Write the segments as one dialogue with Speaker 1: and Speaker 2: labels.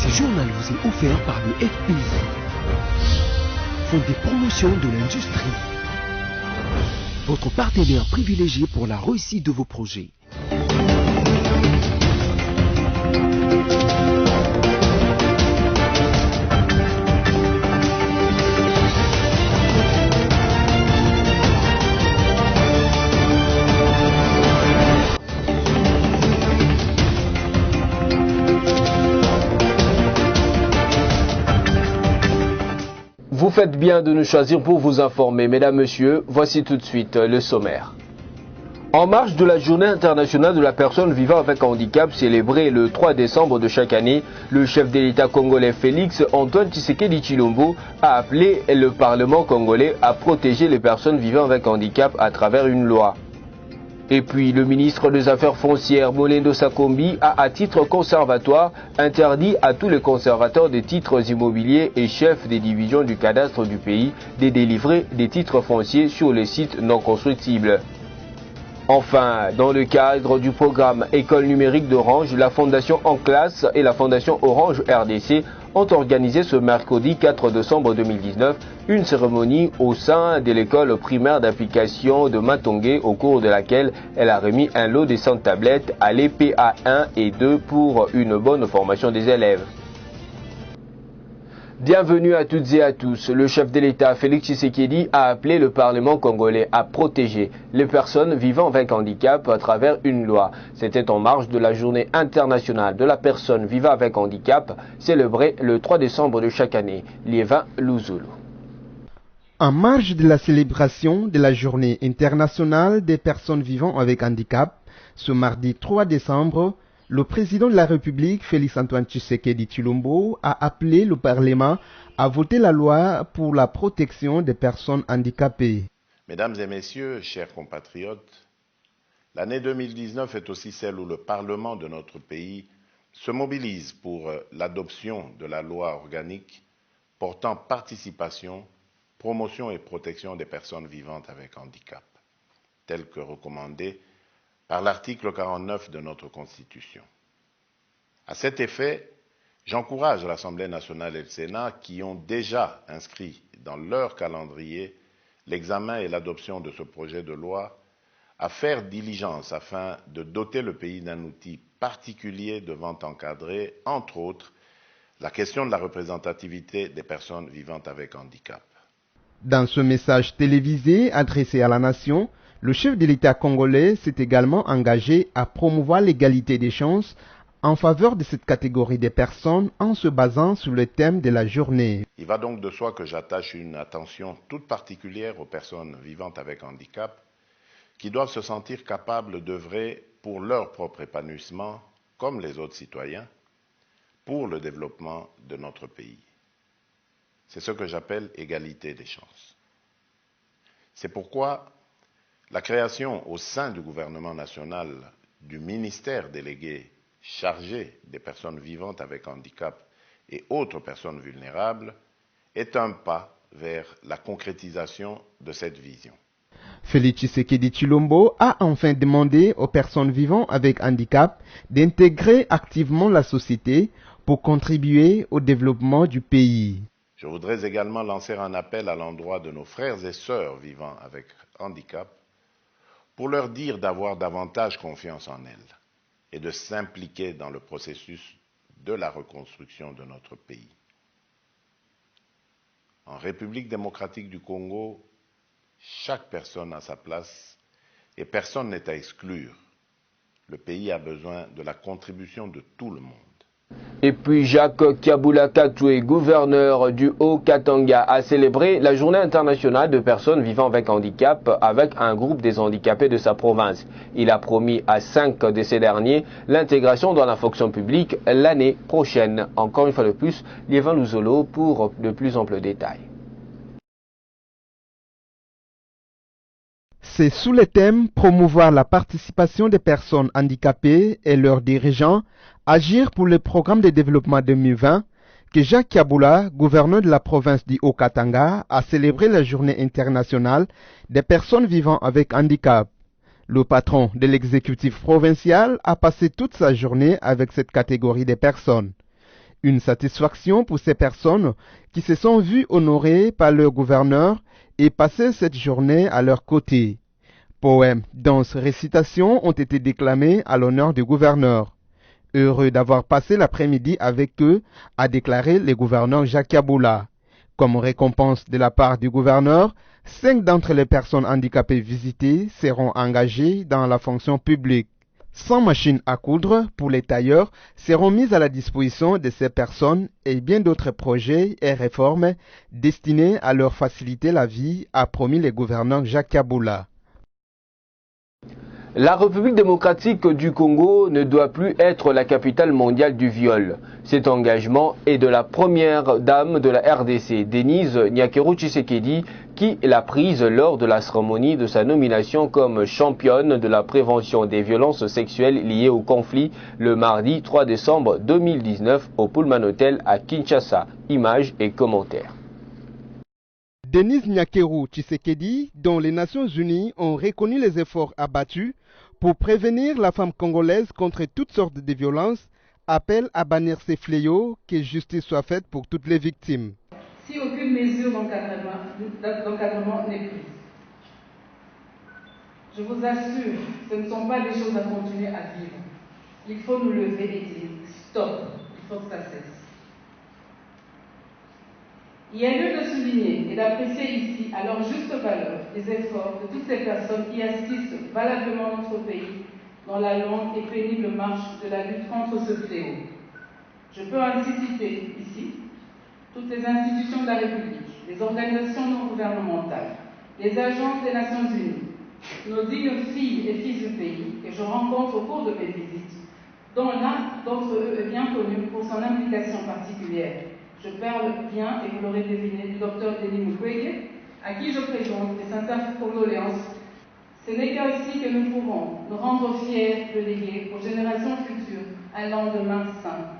Speaker 1: Ce journal vous est offert par le FPI, Fonds de promotion de l'industrie, votre partenaire privilégié pour la réussite de vos projets.
Speaker 2: Vous faites bien de nous choisir pour vous informer, mesdames, messieurs. Voici tout de suite le sommaire. En marge de la Journée internationale de la personne vivant avec handicap célébrée le 3 décembre de chaque année, le chef de l'État congolais Félix Antoine Tshisekedi Tshilombo a appelé le Parlement congolais à protéger les personnes vivant avec handicap à travers une loi. Et puis, le ministre des Affaires foncières, Molendo Sakombi, a à titre conservatoire interdit à tous les conservateurs des titres immobiliers et chefs des divisions du cadastre du pays de délivrer des titres fonciers sur les sites non constructibles. Enfin, dans le cadre du programme École numérique d'Orange, la Fondation En Classe et la Fondation Orange RDC ont organisé ce mercredi 4 décembre 2019 une cérémonie au sein de l'école primaire d'application de Matongé au cours de laquelle elle a remis un lot de 100 tablettes à l'EPA 1 et 2 pour une bonne formation des élèves. Bienvenue à toutes et à tous. Le chef de l'État, Félix Tshisekedi, a appelé le Parlement congolais à protéger les personnes vivant avec handicap à travers une loi. C'était en marge de la Journée internationale de la personne vivant avec handicap, célébrée le 3 décembre de chaque année. Liévin Luzulu.
Speaker 3: En marge de la célébration de la Journée internationale des personnes vivant avec handicap, ce mardi 3 décembre, le président de la République, Félix Antoine Tshisekedi Tshilombo, a appelé le Parlement à voter la loi pour la protection des personnes handicapées.
Speaker 4: Mesdames et messieurs, chers compatriotes, l'année 2019 est aussi celle où le Parlement de notre pays se mobilise pour l'adoption de la loi organique portant participation, promotion et protection des personnes vivantes avec handicap, telle que recommandée par l'article 49 de notre Constitution. À cet effet, j'encourage l'Assemblée nationale et le Sénat qui ont déjà inscrit dans leur calendrier l'examen et l'adoption de ce projet de loi à faire diligence afin de doter le pays d'un outil particulier devant encadrer, entre autres, la question de la représentativité des personnes vivant avec handicap.
Speaker 3: Dans ce message télévisé adressé à la nation, le chef de l'État congolais s'est également engagé à promouvoir l'égalité des chances en faveur de cette catégorie de personnes en se basant sur le thème de la journée.
Speaker 4: Il va donc de soi que j'attache une attention toute particulière aux personnes vivant avec handicap qui doivent se sentir capables d'œuvrer pour leur propre épanouissement, comme les autres citoyens, pour le développement de notre pays. C'est ce que j'appelle égalité des chances. C'est pourquoi la création au sein du gouvernement national du ministère délégué chargé des personnes vivantes avec handicap et autres personnes vulnérables est un pas vers la concrétisation de cette vision.
Speaker 3: Félix Tshisekedi Tshilombo a enfin demandé aux personnes vivant avec handicap d'intégrer activement la société pour contribuer au développement du pays.
Speaker 4: Je voudrais également lancer un appel à l'endroit de nos frères et sœurs vivant avec handicap pour leur dire d'avoir davantage confiance en elles et de s'impliquer dans le processus de la reconstruction de notre pays. En République démocratique du Congo, chaque personne a sa place et personne n'est à exclure. Le pays a besoin de la contribution de tout le monde.
Speaker 2: Et puis Jacques Kiabula Katoué, gouverneur du Haut-Katanga, a célébré la Journée internationale de personnes vivant avec handicap avec un groupe des handicapés de sa province. Il a promis à 5 de ces derniers l'intégration dans la fonction publique l'année prochaine. Encore une fois de plus, Liévin Luzolo pour de plus amples détails.
Speaker 3: C'est sous le thème « Promouvoir la participation des personnes handicapées et leurs dirigeants, agir pour le programme de développement 2020 » que Jacques Kiabula, gouverneur de la province du Haut-Katanga, a célébré la Journée internationale des personnes vivant avec handicap. Le patron de l'exécutif provincial a passé toute sa journée avec cette catégorie de personnes. Une satisfaction pour ces personnes qui se sont vues honorées par leur gouverneur et passer cette journée à leur côté. Poèmes, danses, récitations ont été déclamés à l'honneur du gouverneur. Heureux d'avoir passé l'après-midi avec eux, a déclaré le gouverneur Jacques Yaboula. Comme récompense de la part du gouverneur, 5 d'entre les personnes handicapées visitées seront engagées dans la fonction publique. 100 machines à coudre pour les tailleurs seront mises à la disposition de ces personnes et bien d'autres projets et réformes destinés à leur faciliter la vie, a promis le gouverneur Jacques Yaboula.
Speaker 2: La République démocratique du Congo ne doit plus être la capitale mondiale du viol. Cet engagement est de la première dame de la RDC, Denise Nyakeru Tshisekedi, qui l'a prise lors de la cérémonie de sa nomination comme championne de la prévention des violences sexuelles liées au conflit le mardi 3 décembre 2019 au Pullman Hotel à Kinshasa. Images et commentaires.
Speaker 3: Denise Nyakeru Tshisekedi, dont les Nations Unies ont reconnu les efforts abattus pour prévenir la femme congolaise contre toutes sortes de violences, appelle à bannir ces fléaux, que justice soit faite pour toutes les victimes.
Speaker 5: Si aucune mesure d'encadrement n'est prise, je vous assure, ce ne sont pas des choses à continuer à vivre. Il faut nous lever et dire stop, il faut que ça cesse. Il y a lieu de souligner et d'apprécier ici, à leur juste valeur, les efforts de toutes ces personnes qui assistent valablement notre pays dans la longue et pénible marche de la lutte contre ce fléau. Je peux ainsi citer ici toutes les institutions de la République, les organisations non gouvernementales, les agences des Nations Unies, nos dignes filles et fils du pays que je rencontre au cours de mes visites, dont l'un d'entre eux est bien connu pour son implication particulière. Je parle bien, et vous l'aurez deviné, du docteur Denis Mukwege, à qui je présente mes sincères condoléances. Ce n'est qu'ainsi que nous pourrons nous rendre fiers de léguer aux générations futures un lendemain sain,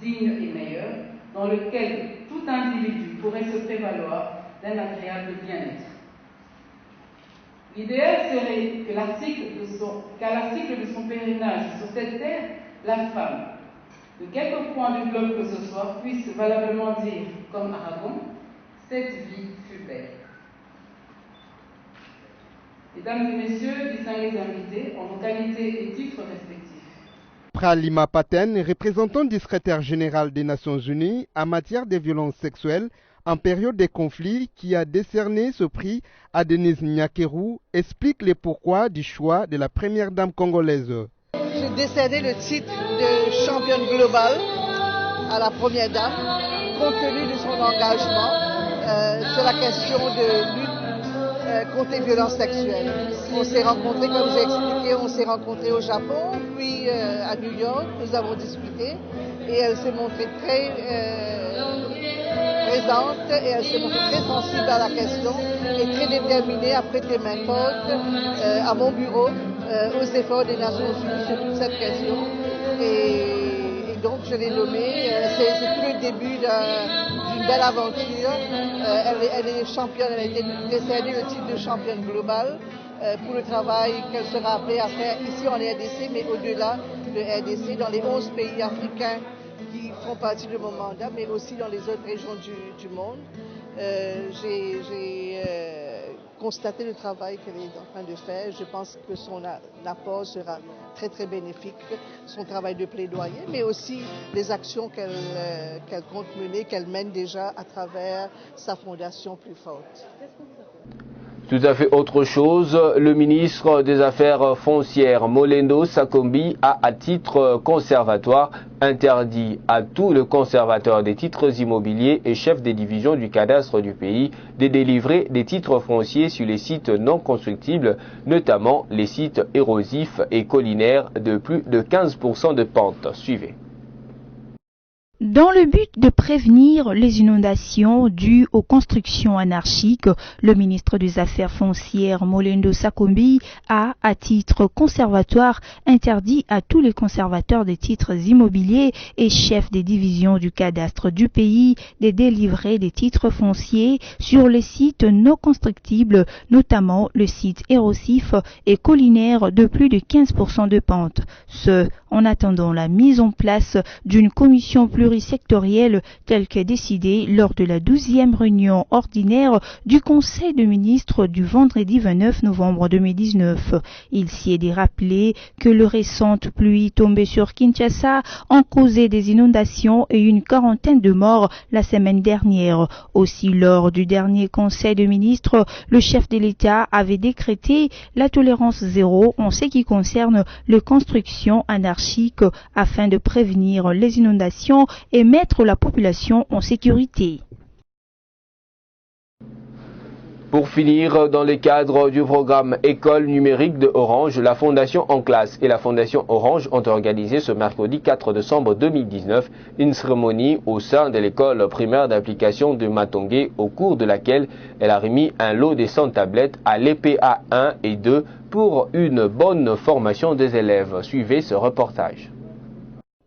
Speaker 5: digne et meilleur, dans lequel tout individu pourrait se prévaloir d'un agréable bien-être. L'idéal serait qu'à l'article de son pèlerinage sur cette terre, la femme, de quelque point du globe que ce soit, puisse valablement dire, comme Aragon, cette vie fut belle. Mesdames et messieurs, distingués invités, en vos qualités et titres respectifs.
Speaker 3: Pralima Paten, représentant du secrétaire général des Nations Unies en matière de violences sexuelles en période de conflit, qui a décerné ce prix à Denise Nyakeru, explique les pourquoi du choix de la première dame congolaise.
Speaker 6: J'ai décerné le titre de championne globale à la première dame, compte tenu de son engagement sur la question de lutte contre les violences sexuelles. On s'est rencontrés, comme j'ai expliqué, on s'est rencontrés au Japon, puis à New York, nous avons discuté et elle s'est montrée très présente et elle s'est montrée très sensible à la question et très déterminée à prêter main forte à mon bureau aux efforts des Nations Unies sur toute cette question. Et donc je l'ai nommée, c'est tout le début d'une belle aventure. Elle est championne, elle a été décernée le titre de championne globale pour le travail qu'elle sera appelée à faire ici en RDC, mais au-delà de RDC, dans les 11 pays africains qui font partie de mon mandat, mais aussi dans les autres régions du monde. J'ai constaté le travail qu'elle est en train de faire. Je pense que son apport sera très très bénéfique, son travail de plaidoyer, mais aussi les actions qu'elle compte mener, qu'elle mène déjà à travers sa fondation Plus Forte.
Speaker 2: Tout à fait autre chose, le ministre des Affaires foncières Molendo Sakombi a, à titre conservatoire, interdit à tout le conservateur des titres immobiliers et chef des divisions du cadastre du pays de délivrer des titres fonciers sur les sites non constructibles, notamment les sites érosifs et collinaires de plus de 15% de pente. Suivez.
Speaker 7: Dans le but de prévenir les inondations dues aux constructions anarchiques, le ministre des Affaires foncières Molendo Sakombi a, à titre conservatoire, interdit à tous les conservateurs des titres immobiliers et chefs des divisions du cadastre du pays de délivrer des titres fonciers sur les sites non constructibles, notamment le site érosif et collinaire de plus de 15% de pente. Ce, en attendant la mise en place d'une commission pluridisciplinaire plurisectorielle telle que décidée lors de la 12e réunion ordinaire du Conseil des ministres du vendredi 29 novembre 2019. Il s'y est rappelé que les récentes pluies tombées sur Kinshasa ont causé des inondations et une quarantaine de morts la semaine dernière. Aussi, lors du dernier Conseil des ministres, le chef de l'État avait décrété la tolérance zéro en ce qui concerne les constructions anarchiques afin de prévenir les inondations et mettre la population en sécurité.
Speaker 2: Pour finir, dans le cadre du programme École numérique de Orange, la Fondation En Classe et la Fondation Orange ont organisé ce mercredi 4 décembre 2019 une cérémonie au sein de l'école primaire d'application de Matongé, au cours de laquelle elle a remis un lot de 100 tablettes à l'EPA 1 et 2 pour une bonne formation des élèves. Suivez ce reportage.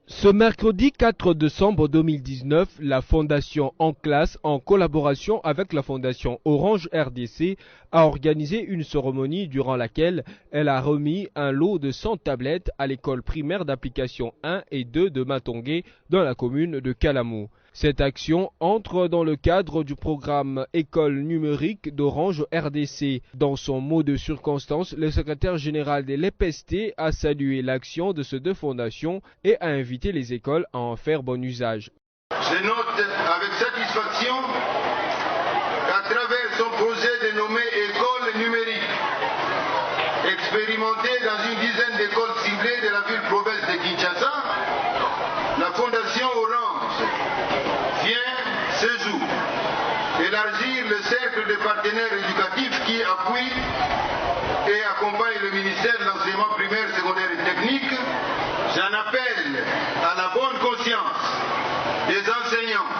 Speaker 8: Ce mercredi 4 décembre 2019, la Fondation En Classe, en collaboration avec la Fondation Orange RDC, a organisé une cérémonie durant laquelle elle a remis un lot de 100 tablettes à l'école primaire d'application 1 et 2 de Matongé dans la commune de Kalamou. Cette action entre dans le cadre du programme École numérique d'Orange RDC. Dans son mot de circonstance, le secrétaire général de l'EPST a salué l'action de ces deux fondations et a invité les écoles à en faire bon usage.
Speaker 9: Je note avec satisfaction qu'à travers son projet dénommé École numérique, expérimenté dans une dizaine d'écoles ciblées de la ville-province de Kinshasa, la Fondation Orange vient ce jour élargir le cercle de partenaires éducatifs qui appuient et accompagnent le ministère de l'enseignement primaire, secondaire et technique. J'en appelle à la bonne conscience des enseignants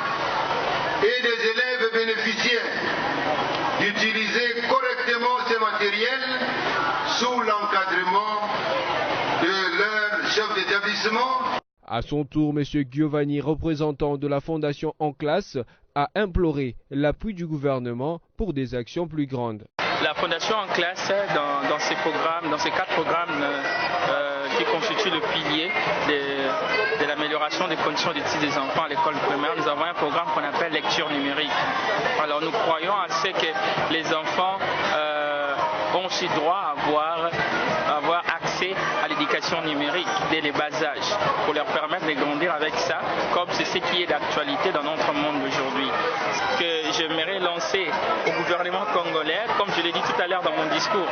Speaker 9: et des élèves bénéficiaires d'utiliser correctement ces matériels sous l'encadrement de leur chef d'établissement.
Speaker 8: À son tour, M. Giovanni, représentant de la Fondation En Classe, a imploré l'appui du gouvernement pour des actions plus grandes.
Speaker 10: La Fondation En Classe, dans ces programmes, dans ces 4 programmes qui constituent le pilier de l'amélioration des conditions d'études des enfants à l'école primaire, nous avons un programme qu'on appelle lecture numérique. Alors nous croyons à ce que les enfants ont aussi droit à avoir accès à l'éducation numérique dès les bas âges, pour leur permettre de grandir avec ça, comme c'est ce qui est d'actualité dans notre monde d'aujourd'hui. Ce que j'aimerais lancer au gouvernement congolais, comme je l'ai dit tout à l'heure dans mon discours,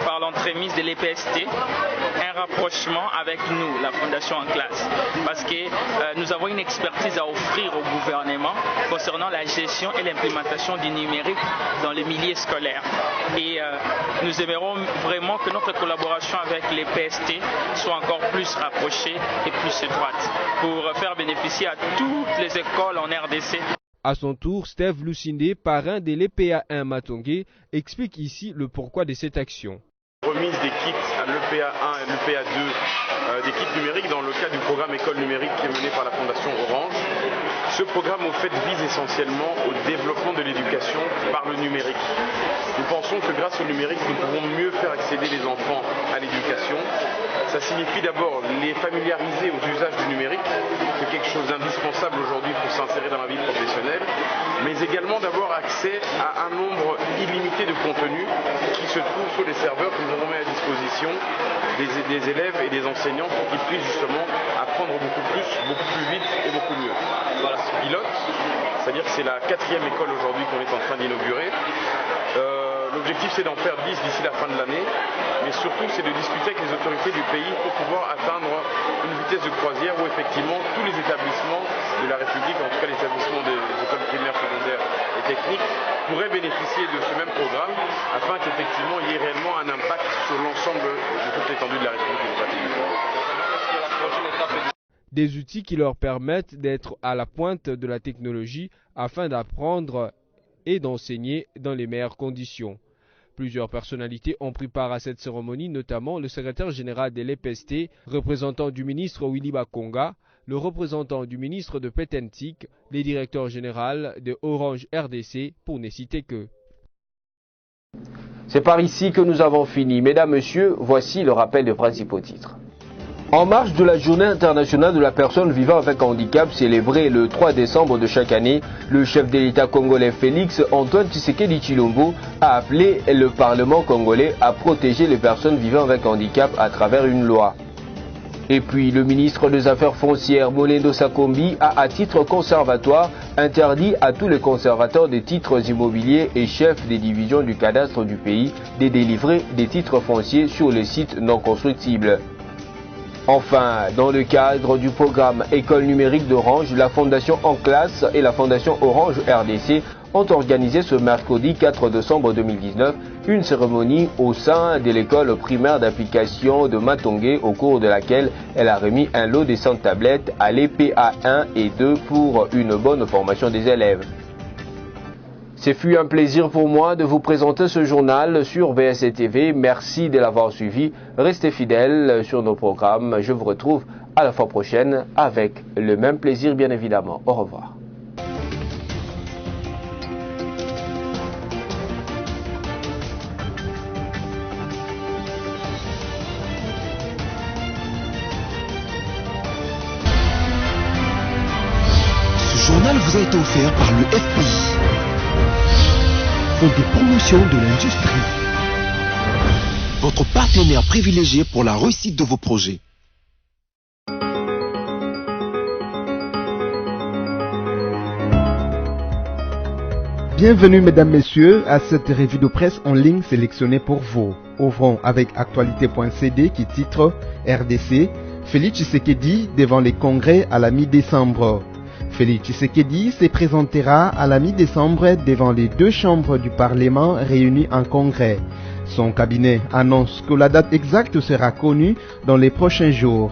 Speaker 10: par l'entremise de l'EPST, un rapprochement avec nous, la Fondation En Classe, parce que nous avons une expertise à offrir au gouvernement concernant la gestion et l'implémentation du numérique dans les milieux scolaires. Et nous aimerons vraiment que notre collaboration avec les PST soit encore plus rapprochée et plus étroite pour faire bénéficier à toutes les écoles en RDC.
Speaker 8: À son tour, Steve Lucinde, parrain de l'EPA 1 Matongé, explique ici le pourquoi de cette action.
Speaker 11: Remise des kits à l'EPA 1 et l'EPA 2, des kits numériques dans le cadre du programme École numérique qui est mené par la Fondation Orange. Ce programme au fait vise essentiellement au développement de l'éducation par le numérique. Nous pensons que grâce au numérique, nous pouvons mieux faire accéder les enfants à l'éducation. Ça signifie d'abord les familiariser aux usages du numérique, c'est quelque chose d'indispensable aujourd'hui pour s'insérer dans la vie professionnelle, mais également d'avoir accès à un nombre illimité de contenus qui se trouvent sur les serveurs que nous avons mis à disposition des élèves et des enseignants pour qu'ils puissent justement apprendre beaucoup plus vite et beaucoup mieux. Voilà, ce pilote, c'est-à-dire que c'est la 4e école aujourd'hui qu'on est en train d'inaugurer. L'objectif c'est d'en faire 10 d'ici la fin de l'année, mais surtout c'est de discuter avec les autorités du pays pour pouvoir atteindre une vitesse de croisière où effectivement tous les établissements de la République, en tout cas les établissements des écoles primaires, secondaires et techniques, pourraient bénéficier de ce même programme afin qu'effectivement il y ait réellement un impact sur l'ensemble de toute l'étendue de la République démocratique du Congo.
Speaker 8: Des outils qui leur permettent d'être à la pointe de la technologie afin d'apprendre et d'enseigner dans les meilleures conditions. Plusieurs personnalités ont pris part à cette cérémonie, notamment le secrétaire général de l'EPST, représentant du ministre Willy Bakonga, le représentant du ministre de Petentik, les directeurs généraux de Orange RDC, pour ne citer que.
Speaker 2: C'est par ici que nous avons fini. Mesdames, Messieurs, voici le rappel des principaux titres. En marge de la Journée internationale de la personne vivant avec handicap célébrée le 3 décembre de chaque année, le chef de l'État congolais Félix Antoine Tshisekedi Tshilombo a appelé le Parlement congolais à protéger les personnes vivant avec handicap à travers une loi. Et puis le ministre des Affaires foncières Molendo Sakombi a à titre conservatoire interdit à tous les conservateurs des titres immobiliers et chefs des divisions du cadastre du pays de délivrer des titres fonciers sur les sites non constructibles. Enfin, dans le cadre du programme École numérique d'Orange, la Fondation En Classe et la Fondation Orange RDC ont organisé ce mercredi 4 décembre 2019 une cérémonie au sein de l'école primaire d'application de Matongé au cours de laquelle elle a remis un lot de 100 tablettes à l'EPA 1 et 2 pour une bonne formation des élèves. Ce fut un plaisir pour moi de vous présenter ce journal sur BSC TV. Merci de l'avoir suivi. Restez fidèles sur nos programmes. Je vous retrouve à la fois prochaine avec le même plaisir bien évidemment. Au revoir.
Speaker 1: Ce journal vous a été offert par le FPI. Fonds de promotion de l'industrie. Votre partenaire privilégié pour la réussite de vos projets.
Speaker 3: Bienvenue mesdames, messieurs à cette revue de presse en ligne sélectionnée pour vous. Ouvrons avec actualité.cd qui titre RDC, Félix Tshisekedi devant les congrès à la mi-décembre. Félix Tshisekedi se présentera à la mi-décembre devant les deux chambres du Parlement réunies en congrès. Son cabinet annonce que la date exacte sera connue dans les prochains jours.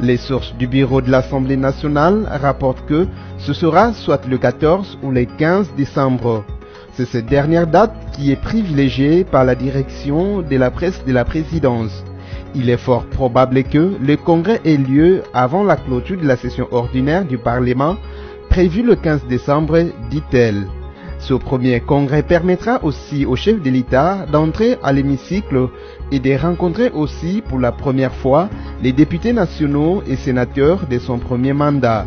Speaker 3: Les sources du bureau de l'Assemblée nationale rapportent que ce sera soit le 14 ou le 15 décembre. C'est cette dernière date qui est privilégiée par la direction de la presse de la présidence. Il est fort probable que le congrès ait lieu avant la clôture de la session ordinaire du Parlement, prévue le 15 décembre, dit-elle. Ce premier congrès permettra aussi au chef de l'État d'entrer à l'hémicycle et de rencontrer aussi pour la première fois les députés nationaux et sénateurs de son premier mandat.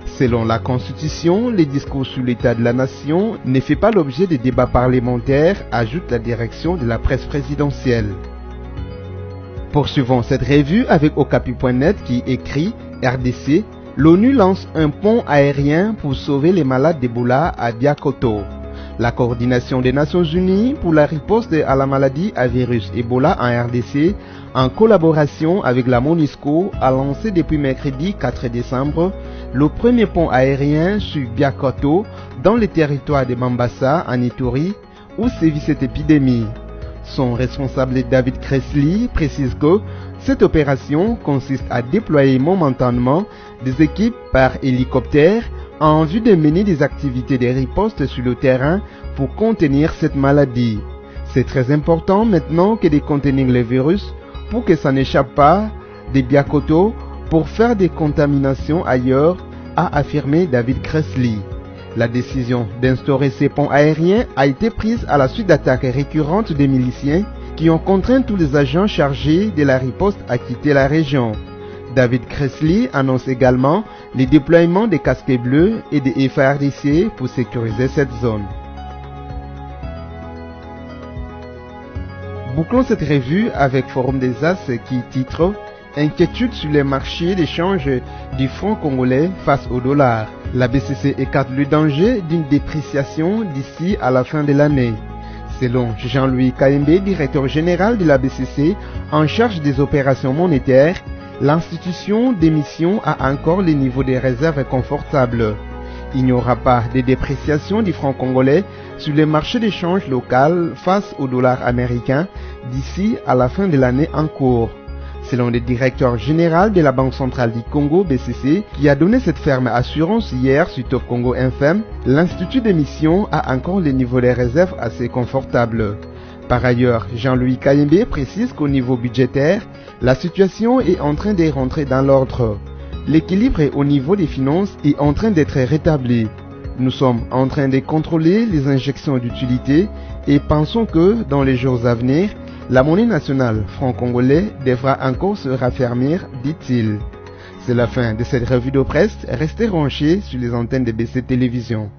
Speaker 3: Selon la Constitution, les discours sur l'état de la nation ne fait pas l'objet de débats parlementaires, ajoute la direction de la presse présidentielle. Poursuivons cette revue avec Okapi.net qui écrit RDC, l'ONU lance un pont aérien pour sauver les malades d'Ebola à Biakoto. La coordination des Nations Unies pour la riposte à la maladie à virus Ebola en RDC, en collaboration avec la MONUSCO, a lancé depuis mercredi 4 décembre le premier pont aérien sur Biakoto dans le territoire de Mambasa en Ituri où sévit cette épidémie. Son responsable David Kresley précise que cette opération consiste à déployer momentanément des équipes par hélicoptère en vue de mener des activités de riposte sur le terrain pour contenir cette maladie. C'est très important maintenant que de contenir le virus pour que ça n'échappe pas de Biakoto pour faire des contaminations ailleurs, a affirmé David Kresley. La décision d'instaurer ces ponts aériens a été prise à la suite d'attaques récurrentes des miliciens qui ont contraint tous les agents chargés de la riposte à quitter la région. David Kresley annonce également le déploiement des casques bleus et des FARDC pour sécuriser cette zone. Bouclons cette revue avec Forum des As qui titre « Inquiétude sur les marchés d'échange du franc congolais face au dollar ». La BCC écarte le danger d'une dépréciation d'ici à la fin de l'année. Selon Jean-Louis Kaembe, directeur général de la BCC en charge des opérations monétaires, l'institution d'émission a encore les niveaux des réserves confortables. Il n'y aura pas de dépréciation du franc congolais sur les marchés d'échange local face au dollar américain d'ici à la fin de l'année en cours. Selon le directeur général de la Banque centrale du Congo, BCC, qui a donné cette ferme assurance hier sur Top Congo FM, l'institut d'émission a encore les niveaux des réserves assez confortables. Par ailleurs, Jean-Louis Kaembe précise qu'au niveau budgétaire, la situation est en train de rentrer dans l'ordre. L'équilibre au niveau des finances est en train d'être rétabli. Nous sommes en train de contrôler les injections d'utilité et pensons que, dans les jours à venir, La monnaie nationale franc-congolais devra encore se raffermir, dit-il. C'est la fin de cette revue de presse. Restez branchés sur les antennes de BC Télévision.